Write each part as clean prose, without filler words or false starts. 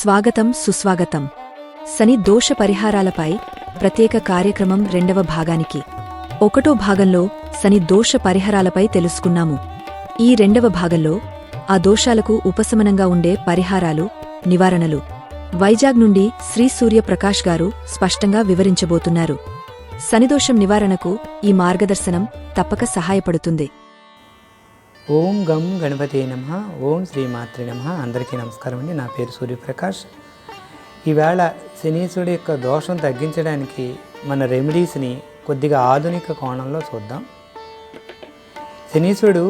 స్వాగతం సుస్వాగతం. శని దోష పరిహారాలపై ప్రత్యేక కార్యక్రమం 2వ భాగానికి 1వ భాగంలో శని దోష పరిహారాలపై తెలుసుకున్నాము. ఈ 2వ భాగంలో ఆ దోషాలకు ఉపశమనంగా ఉండే పరిహారాలు, నివారణలు వైజాగ్ నుండి శ్రీ సూర్యప్రకాష్ గారు స్పష్టంగా వివరించబోతున్నారు. శనిదోషం నివారణకు ఈ మార్గదర్శనం తప్పక సహాయపడుతుంది. ఓం గం గణపతే నమః. ఓం శ్రీమాత్రే నమః. అందరికీ నమస్కారం అండి. నా పేరు సూర్యప్రకాష్. ఈవేళ శనీశ్వరుడి యొక్క దోషం తగ్గించడానికి మన రెమెడీస్ని కొద్దిగా ఆధునిక కోణంలో చూద్దాం. శనీశ్వరుడు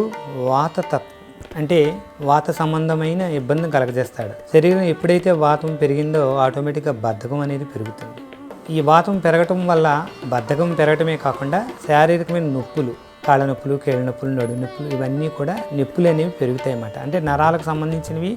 అంటే వాత సంబంధమైన ఇబ్బందిని కలగజేస్తాడు. శరీరం ఎప్పుడైతే వాతం పెరిగిందో ఆటోమేటిక్గా బద్ధకం అనేది పెరుగుతుంది. ఈ వాతం పెరగటం వల్ల బద్ధకం పెరగటమే కాకుండా శారీరకమైన నొప్పులు, కాళ్ళ నొప్పులు, కీళ్ళ నొప్పులు, నడుము నొప్పులు, ఇవన్నీ కూడా నొప్పులు అనేవి పెరుగుతాయి అన్నమాట. అంటే నరాలకు సంబంధించినవి,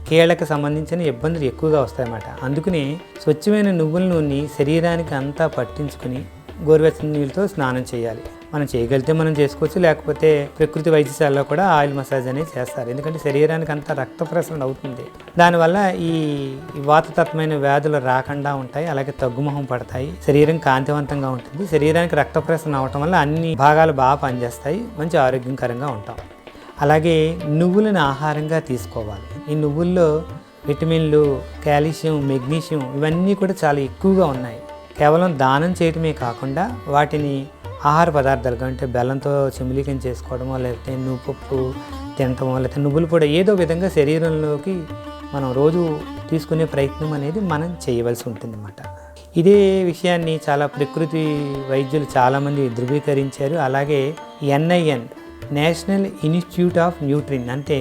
కీళ్ళకి సంబంధించిన ఇబ్బందులు ఎక్కువగా వస్తాయన్నమాట. అందుకని స్వచ్ఛమైన నువ్వుల నూనె శరీరానికి అంతా పట్టించుకుని గోరువెచ్చని నీళ్ళతో స్నానం చేయాలి. మనం చేయగలిగితే మనం చేసుకోవచ్చు, లేకపోతే ప్రకృతి వైద్యశాలలో కూడా ఆయిల్ మసాజ్ అనేది చేస్తారు. ఎందుకంటే శరీరానికి అంతా రక్త ప్రసరణ అవుతుంది. దానివల్ల ఈ వాతతత్వమైన వ్యాధులు రాకుండా ఉంటాయి, అలాగే తగ్గుముఖం పడతాయి, శరీరం కాంతివంతంగా ఉంటుంది. శరీరానికి రక్త ప్రసరణ అవటం వల్ల అన్ని భాగాలు బాగా పనిచేస్తాయి, మంచి ఆరోగ్యకరంగా ఉంటాం. అలాగే నువ్వులను ఆహారంగా తీసుకోవాలి. ఈ నువ్వుల్లో విటమిన్లు, కాల్షియం, మెగ్నీషియం ఇవన్నీ కూడా చాలా ఎక్కువగా ఉన్నాయి. కేవలం దానం చేయటమే కాకుండా వాటిని ఆహార పదార్థాలుగా, అంటే బెల్లంతో చిమిలికం చేసుకోవడమో, లేకపోతే నువ్వుపప్పు తినటమో, లేకపోతే నువ్వులు కూడా ఏదో విధంగా శరీరంలోకి మనం రోజు తీసుకునే ప్రయత్నం అనేది మనం చేయవలసి ఉంటుందన్నమాట. ఇదే విషయాన్ని చాలా ప్రకృతి వైద్యులు చాలామంది ధృవీకరించారు. అలాగే NIN, national institute of Nutrine, అంటే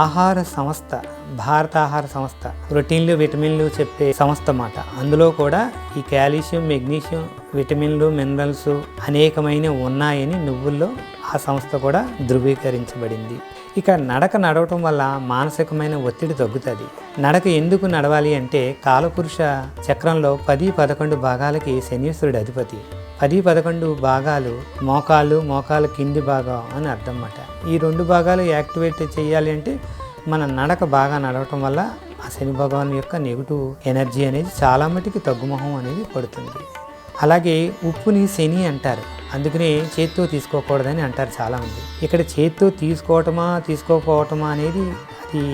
ఆహార సంస్థ, భారత ఆహార సంస్థ, ప్రోటీన్లు, విటమిన్లు చెప్పే సంస్థ అన్నమాట. అందులో కూడా ఈ కాల్షియం, మెగ్నీషియం, విటమిన్లు, మినరల్స్ అనేకమైన ఉన్నాయని నువ్వుల్లో ఆ సంస్థ కూడా ధృవీకరించబడింది. ఇక నడక నడవటం వల్ల మానసికమైన ఒత్తిడి తగ్గుతుంది. నడక ఎందుకు నడవాలి అంటే కాలపురుష చక్రంలో 10-11 భాగాలకి శనీశ్వరుడు అధిపతి. 10-11 భాగాలు మోకాళ్ళ కింది భాగం అని అర్థం అన్నమాట. ఈ 2 భాగాలు యాక్టివేట్ చేయాలి అంటే మన నడక బాగా నడవటం వల్ల ఆ శని భగవాన్ యొక్క నెగిటివ్ ఎనర్జీ అనేది చాలా మటుకి తగ్గుముఖం అనేది పడుతుంది. అలాగే ఉప్పుని శని అంటారు, అందుకని చేత్తో తీసుకోకూడదని అంటారు చాలామంది. ఇక్కడ చేత్తో తీసుకోకపోవటమా అనేది అది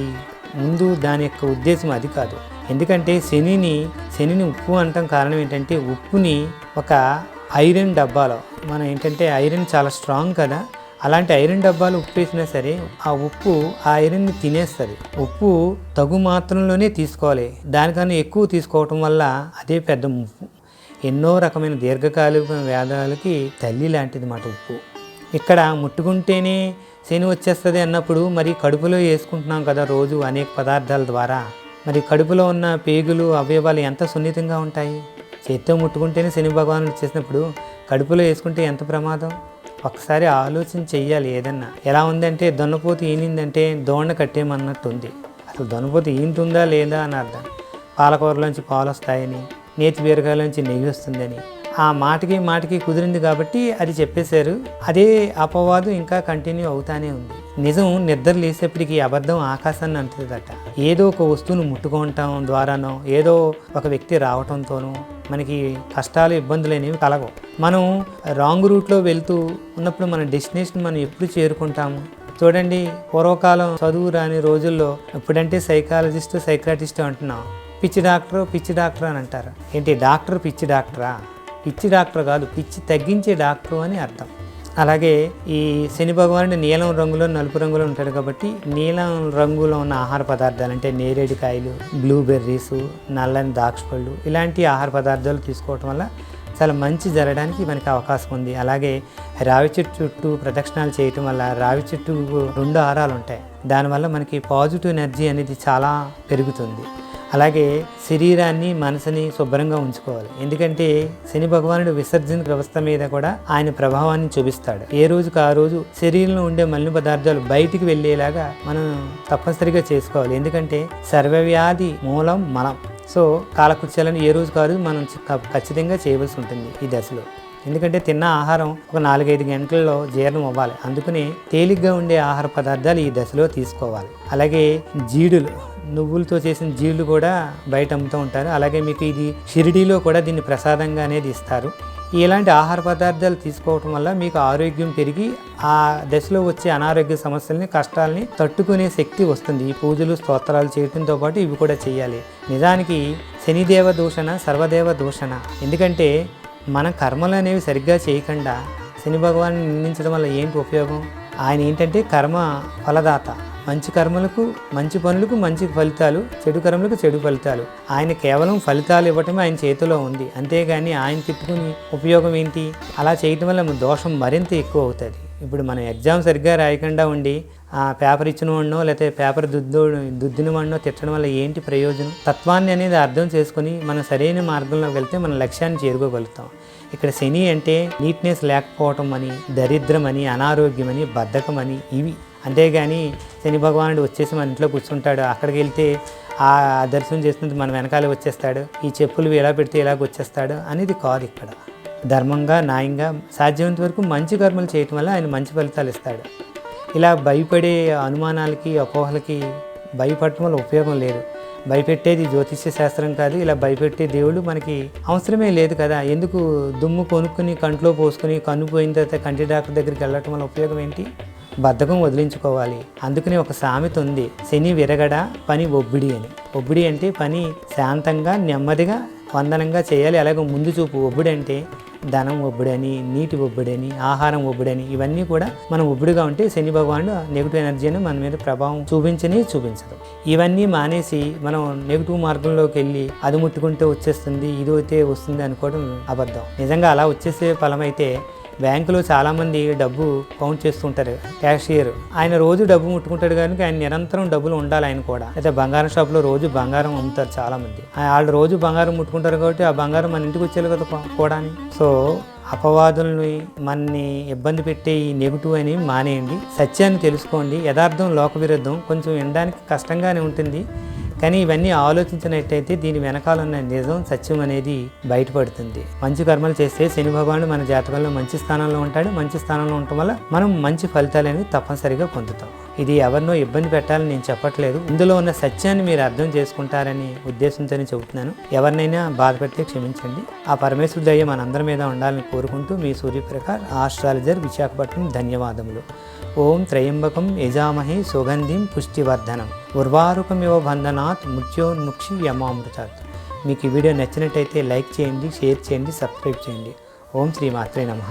ముందు దాని యొక్క ఉద్దేశం అది కాదు. ఎందుకంటే శనిని ఉప్పు అంటాం కారణం ఏంటంటే ఉప్పుని ఒక ఐరన్ డబ్బాలో, మనం ఏంటంటే ఐరన్ చాలా స్ట్రాంగ్ కదా, అలాంటి ఐరన్ డబ్బాలు ఉప్పు వేసినా సరే ఆ ఉప్పు ఆ ఐరన్ని తినేస్తుంది. ఉప్పు తగు మాత్రంలోనే తీసుకోవాలి, దానికన్నా ఎక్కువ తీసుకోవటం వల్ల అదే పెద్ద ముప్పు. ఎన్నో రకమైన దీర్ఘకాలిక వ్యాధులకి తల్లి లాంటిది మాట ఉప్పు. ఇక్కడ ముట్టుకుంటేనే శని వచ్చేస్తుంది అన్నప్పుడు మరి కడుపులో వేసుకుంటున్నాం కదా రోజు అనేక పదార్థాల ద్వారా, మరి కడుపులో ఉన్న పేగులు, అవయవాలు ఎంత సున్నితంగా ఉంటాయి. చేత్తో ముట్టుకుంటేనే శని భగవానుడు వచ్చేసినప్పుడు కడుపులో వేసుకుంటే ఎంత ప్రమాదం. ఒకసారి ఆలోచన చెయ్యాలి. ఏదన్నా ఎలా ఉందంటే దొన్నపోతు ఈనిందంటే దోణ కట్టేయమన్నట్టు ఉంది. అసలు దొన్నపోతు ఈనుతుందా లేదా అని అర్థం. పాలకూరలోంచి పాలు వస్తాయని, నేతి బీరకాయలోంచి నెయ్యి వస్తుందని ఆ మాటకి కుదిరింది కాబట్టి అది చెప్పేశారు. అదే అపవాదు ఇంకా కంటిన్యూ అవుతానే ఉంది. నిజం నిద్ర లేసేప్పటికీ అబద్ధం ఆకాశాన్ని అంటుదట. ఏదో ఒక వస్తువును ముట్టుకోవటం ద్వారానో, ఏదో ఒక వ్యక్తి రావటంతోనో మనకి కష్టాలు, ఇబ్బందులు అనేవి కలగవు. మనం రాంగ్ రూట్లో వెళ్తూ ఉన్నప్పుడు మన డెస్టినేషన్ మనం ఎప్పుడు చేరుకుంటాము. చూడండి, పూర్వకాలం చదువు రాని రోజుల్లో ఇప్పుడంటే సైకాలజిస్టు, సైక్రాటిస్టు అంటున్నాం. పిచ్చి డాక్టర్ అని అంటారు. ఏంటి డాక్టర్ పిచ్చి డాక్టరా? పిచ్చి డాక్టర్ కాదు, పిచ్చి తగ్గించే డాక్టర్ అని అర్థం. అలాగే ఈ శని భగవానుడు నీలం రంగులో, నలుపు రంగులో ఉంటాడు కాబట్టి నీలం రంగులో ఉన్న ఆహార పదార్థాలు అంటే నేరేడుకాయలు, బ్లూబెర్రీస్, నల్లని ద్రాక్ష పళ్ళు ఇలాంటి ఆహార పదార్థాలు తీసుకోవటం వల్ల చాలా మంచి జరగడానికి మనకి అవకాశం ఉంది. అలాగే రావి చెట్టు చుట్టూ ప్రదక్షిణాలు చేయటం వల్ల, రావి చెట్టు 2 ఆరాలు ఉంటాయి, దానివల్ల మనకి పాజిటివ్ ఎనర్జీ అనేది చాలా పెరుగుతుంది. అలాగే శరీరాన్ని, మనసుని శుభ్రంగా ఉంచుకోవాలి. ఎందుకంటే శని భగవానుడు విసర్జన వ్యవస్థ మీద కూడా ఆయన ప్రభావాన్ని చూపిస్తాడు. ఏ రోజుకు ఆ రోజు శరీరంలో ఉండే మలిన పదార్థాలు బయటికి వెళ్ళేలాగా మనం తప్పనిసరిగా చేసుకోవాలి. ఎందుకంటే సర్వవ్యాధి మూలం మలం. సో కాలకృత్యాలను ఏ రోజుకు ఆ రోజు మనం ఖచ్చితంగా చేయవలసి ఉంటుంది ఈ దశలో. ఎందుకంటే తిన్న ఆహారం ఒక 4-5 గంటల్లో జీర్ణం అవ్వాలి. అందుకని తేలిగ్గా ఉండే ఆహార పదార్థాలు ఈ దశలో తీసుకోవాలి. అలాగే జీడులు, నువ్వులతో చేసిన జీళ్ళు కూడా బయట అమ్ముతూ ఉంటారు. అలాగే మీకు ఇది షిరిడీలో కూడా దీన్ని ప్రసాదంగా అనేది ఇస్తారు. ఇలాంటి ఆహార పదార్థాలు తీసుకోవటం వల్ల మీకు ఆరోగ్యం పెరిగి ఆ దశలో వచ్చే అనారోగ్య సమస్యల్ని, కష్టాలని తట్టుకునే శక్తి వస్తుంది. ఈ పూజలు స్తోత్రాలు చేయడంతో పాటు ఇవి కూడా చేయాలి. నిజానికి శనిదేవ దూషణ సర్వదేవ దూషణ. ఎందుకంటే మన కర్మలు అనేవి సరిగ్గా చేయకుండా శని భగవాన్ని నిందించడం వల్ల ఏంటి ఉపయోగం? ఆయన ఏంటంటే కర్మ ఫలదాత. మంచి కర్మలకు మంచి పనులకు మంచి ఫలితాలు, చెడు కర్మలకు చెడు ఫలితాలు. ఆయన కేవలం ఫలితాలు ఇవ్వటమే ఆయన చేతిలో ఉంది. అంతేగాని ఆయన తిట్టుకుని ఉపయోగం ఏంటి? అలా చేయటం వల్ల దోషం మరింత ఎక్కువ అవుతుంది. ఇప్పుడు మనం ఎగ్జామ్ సరిగ్గా రాయకుండా ఉండి ఆ పేపర్ ఇచ్చిన వాడినో లేకపోతే పేపర్ దుద్దిన వాడినో తిట్టడం వల్ల ఏంటి ప్రయోజనం? తత్వాన్ని అనేది అర్థం చేసుకుని మనం సరైన మార్గంలో వెళ్తే మన లక్ష్యాన్ని చేరుకోగలుగుతాం. ఇక్కడ శని అంటే నీట్నెస్ లేకపోవటం అని, దరిద్రం అని, అనారోగ్యం అని, బద్ధకం అని, ఇవి. అంతేగాని శని భగవానుడు వచ్చేసి మన ఇంట్లో కూర్చుంటాడు, అక్కడికి వెళ్తే ఆ దర్శనం చేస్తుంది మన వెనకాల వచ్చేస్తాడు, ఈ చెప్పులు ఎలా పెడితే ఇలాగ వచ్చేస్తాడు అనేది కాదు. ఇక్కడ ధర్మంగా, న్యాయంగా, సాధ్యమైనంత వరకు మంచి కర్మలు చేయటం వల్ల ఆయన మంచి ఫలితాలు ఇస్తాడు. ఇలా భయపడే అనుమానాలకి, అపోహలకి భయపడటం వల్ల ఉపయోగం లేదు. భయపెట్టేది జ్యోతిష్య శాస్త్రం కాదు. ఇలా భయపెట్టే దేవుడు మనకి అవసరమే లేదు కదా. ఎందుకు దుమ్ము కొనుక్కుని కంట్లో పోసుకుని కన్ను పోయిన తర్వాత కంటి డాక్టర్ దగ్గరికి వెళ్ళటం వల్ల ఉపయోగం ఏంటి? బద్ధకం వదిలించుకోవాలి. అందుకని ఒక సామెత ఉంది, శని విరగడ పని ఒబ్బిడి అని. ఒబ్బిడి అంటే పని శాంతంగా, నెమ్మదిగా, వందనంగా చేయాలి. అలాగే ముందు చూపు. ఒబ్బిడి అంటే ధనం ఒబ్బిడని, నీటి ఒబ్బిడని, ఆహారం ఒబ్బిడని, ఇవన్నీ కూడా మనం ఒబ్బిడిగా ఉంటే శని భగవానుడు నెగిటివ్ ఎనర్జీని మన మీద ప్రభావం చూపించదు. ఇవన్నీ మానేసి మనం నెగిటివ్ మార్గంలోకి వెళ్ళి అది ముట్టుకుంటే వచ్చేస్తుంది, ఇది అయితే వస్తుంది అనుకోవడం అబద్ధం. నిజంగా అలా వచ్చేసే ఫలం అయితే బ్యాంకులో చాలామంది డబ్బు కౌంట్ చేస్తుంటారు. క్యాషియర్ ఆయన రోజు డబ్బు ముట్టుకుంటాడు కనుక ఆయన నిరంతరం డబ్బులు ఉండాలి. ఆయన కూడా అయితే బంగారం షాప్లో రోజు బంగారం అమ్ముతారు చాలామంది. వాళ్ళు రోజు బంగారం ముట్టుకుంటారు కాబట్టి ఆ బంగారం మన ఇంటికి వచ్చేది కదా కూడా. సో అపవాదుల్ని మనని ఇబ్బంది పెట్టే ఈ నెగిటివ్ అని మానేయండి. సత్యాన్ని తెలుసుకోండి. యథార్థం లోక విరుద్ధం. కొంచెం వినడానికి కష్టంగానే ఉంటుంది, కానీ ఇవన్నీ ఆలోచించినట్టయితే దీని వెనకాల ఉన్న నిజం, సత్యం అనేది బయటపడుతుంది. మంచి కర్మలు చేస్తే శని భగవానుడు మన జాతకంలో మంచి స్థానంలో ఉంటాడు. మంచి స్థానంలో ఉండటం వల్ల మనం మంచి ఫలితాలు అనేవి తప్పనిసరిగా పొందుతాం. ఇది ఎవరినో ఇబ్బంది పెట్టాలని నేను చెప్పట్లేదు. ఇందులో ఉన్న సత్యాన్ని మీరు అర్థం చేసుకుంటారని ఉద్దేశంతోనే చెబుతున్నాను. ఎవరినైనా బాధ పెడితే క్షమించండి. ఆ పరమేశ్వరుడి దయ మనందరి మీద ఉండాలని కోరుకుంటూ మీ సూర్యప్రకాష్, ఆస్ట్రాలజర్, విశాఖపట్నం. ధన్యవాదములు. ఓం త్రయంబకం యజామహే సుగంధిం పుష్టివర్ధనం ఉర్వారుకమివ బంధనాత్ మృత్యోన్ముక్షి యమామృతాత్. మీకు ఈ వీడియో నచ్చినట్టయితే లైక్ చేయండి, షేర్ చేయండి, సబ్స్క్రైబ్ చేయండి. ఓం శ్రీ మాత్రే నమః.